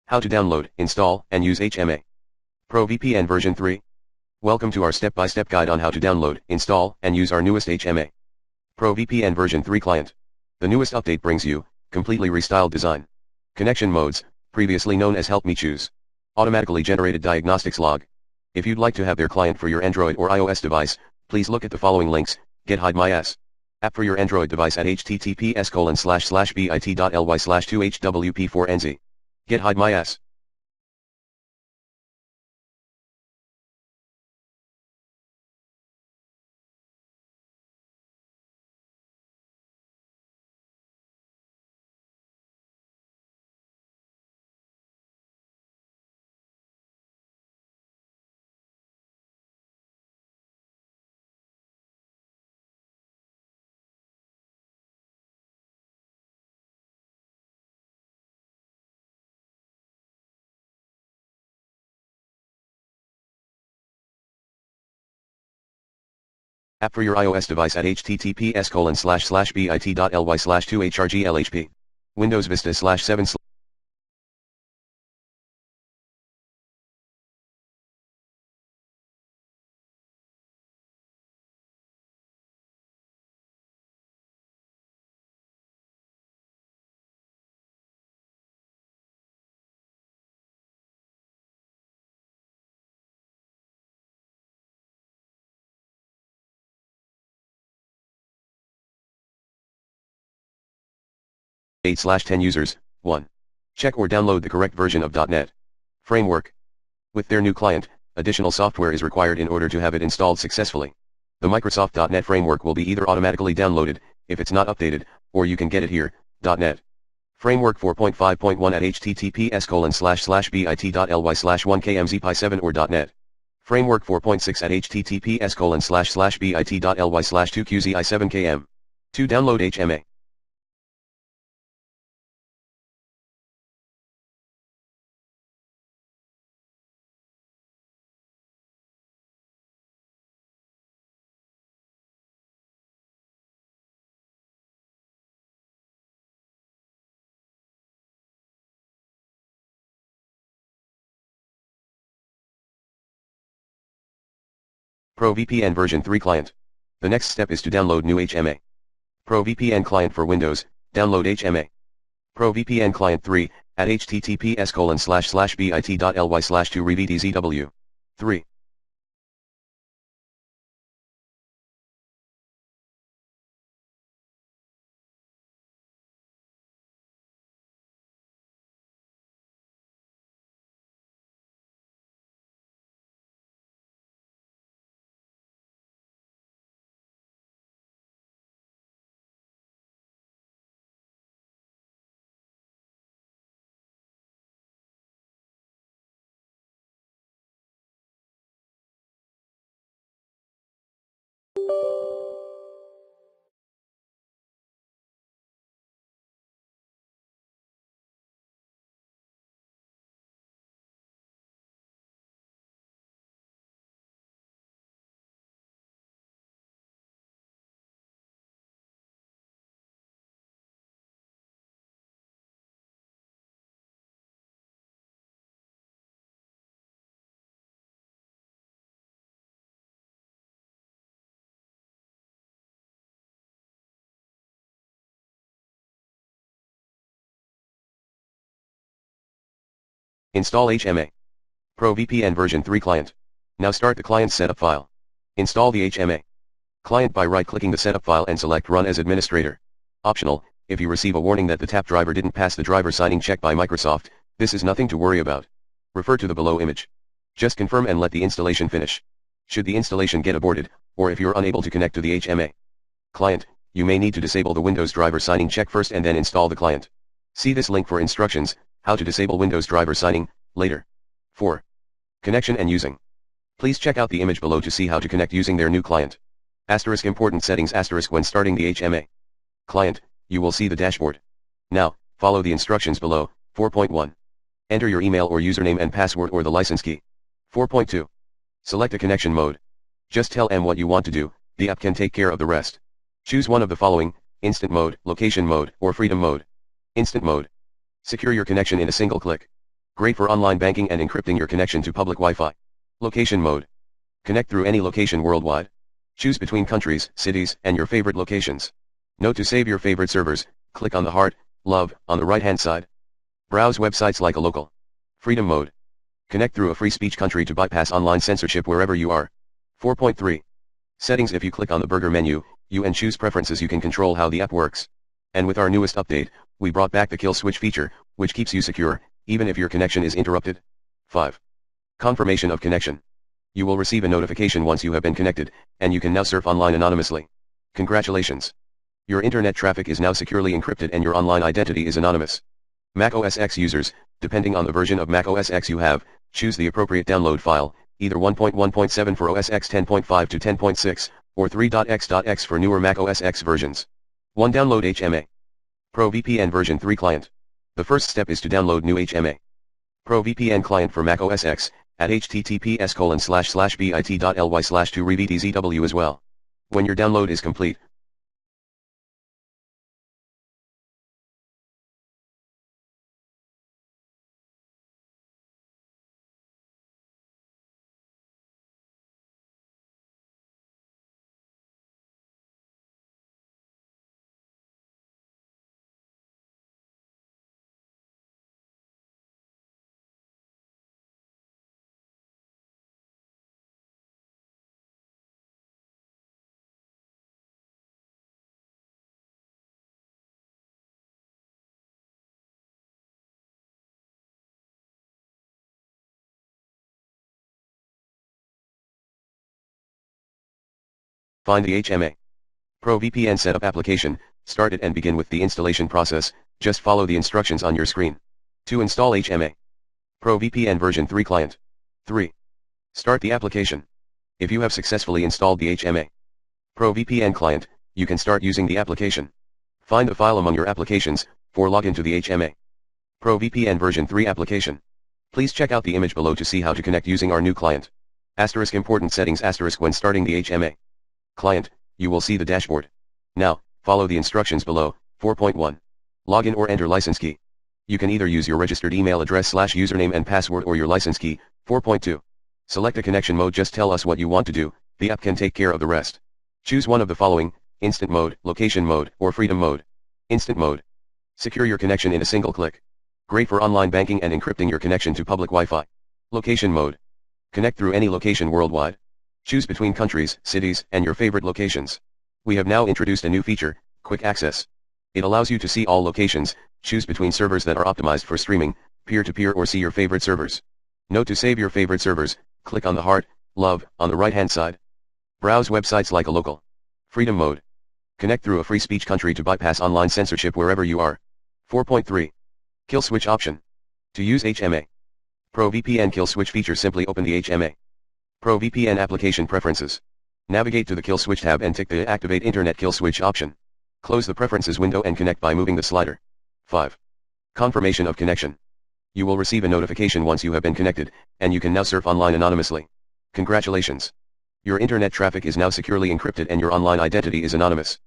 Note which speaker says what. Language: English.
Speaker 1: How to download, install, and use HMA. Pro VPN version 3. Welcome to our step-by-step guide on how to download, install, and use our newest HMA. Pro VPN version 3 client. The newest update brings you, completely restyled design. Connection modes, previously known as Help Me Choose. Automatically generated diagnostics log. If you'd like to have their client for your Android or iOS device, please look at the following links. Get Hide My S. App for your Android device at https://bit.ly/2hwp4nz. Get Hide My S. App for your iOS device at https://bit.ly/2hrglhp. Windows Vista /7. /10 users. 1. Check or download the correct version of .NET Framework. With their new client, additional software is required in order to have it installed successfully. The Microsoft .NET Framework will be either automatically downloaded, if it's not updated, or you can get it here. .NET Framework 4.5.1 at https://bit.ly/1kmzpi7 or .NET Framework 4.6 at https://bit.ly/2qzi7km. To download HMA. Pro VPN version 3 client. The next step is to download new HMA. Pro VPN client for Windows, download HMA. Pro VPN client 3, at https://bit.ly/2revdzw. 3. Install HMA. Pro VPN version 3 client. Now start the client setup file. Install the HMA client by right-clicking the setup file and select Run as Administrator. Optional, if you receive a warning that the tap driver didn't pass the driver signing check by Microsoft, this is nothing to worry about. Refer to the below image. Just confirm and let the installation finish. Should the installation get aborted, or if you're unable to connect to the HMA client, you may need to disable the Windows driver signing check first and then install the client. See this link for instructions, how to disable Windows driver signing, later. 4. Connection and using. Please check out the image below to see how to connect using their new client. * important settings * when starting the HMA client, you will see the dashboard. Now, follow the instructions below. 4.1. Enter your email or username and password or the license key. 4.2. Select a connection mode. Just tell them what you want to do, the app can take care of the rest. Choose one of the following: instant mode, location mode, or freedom mode. Instant mode. Secure your connection in a single click. Great for online banking and encrypting your connection to public Wi-Fi. Location mode. Connect through any location worldwide. Choose between countries, cities, and your favorite locations. Note to save your favorite servers, click on the heart, love, on the right-hand side. Browse websites like a local. Freedom mode. Connect through a free speech country to bypass online censorship wherever you are. 4.3. Settings. If you click on the burger menu, and choose preferences, you can control how the app works. And with our newest update, we brought back the kill switch feature, which keeps you secure, even if your connection is interrupted. 5. Confirmation of connection. You will receive a notification once you have been connected, and you can now surf online anonymously. Congratulations! Your internet traffic is now securely encrypted and your online identity is anonymous. Mac OS X users, depending on the version of Mac OS X you have, choose the appropriate download file, either 1.1.7 for OS X 10.5 to 10.6, or 3.x.x for newer Mac OS X versions. 1. Download HMA. Pro VPN version 3 client. The first step is to download new HMA. Pro VPN client for Mac OS X, at https://bit.ly/2revtzw as well. When your download is complete, find the HMA. Pro VPN setup application, start it and begin with the installation process. Just follow the instructions on your screen. To install HMA. Pro VPN version 3 client. 3. Start the application. If you have successfully installed the HMA Pro VPN client, you can start using the application. Find the file among your applications, for login to the HMA Pro VPN version 3 application. Please check out the image below to see how to connect using our new client. * important settings * when starting the HMA client, you will see the dashboard. Now, follow the instructions below. 4.1. Login or enter license key. You can either use your registered email address / username and password or your license key. 4.2. Select a connection mode. Just tell us what you want to do, the app can take care of the rest. Choose one of the following: instant mode, location mode, or freedom mode. Instant mode. Secure your connection in a single click. Great for online banking and encrypting your connection to public Wi-Fi. Location mode. Connect through any location worldwide. Choose between countries, cities, and your favorite locations. We have now introduced a new feature, quick access. It allows you to see all locations, choose between servers that are optimized for streaming, peer-to-peer, or see your favorite servers. Note to save your favorite servers, click on the heart, love, on the right-hand side. Browse websites like a local. Freedom mode. Connect through a free speech country to bypass online censorship wherever you are. 4.3. Kill switch option. To use HMA Pro VPN kill switch feature, simply open the HMA Pro VPN application preferences. Navigate to the kill switch tab and tick the activate internet kill switch option. Close the preferences window and connect by moving the slider. 5. Confirmation of connection. You will receive a notification once you have been connected, and you can now surf online anonymously. Congratulations! Your internet traffic is now securely encrypted and your online identity is anonymous.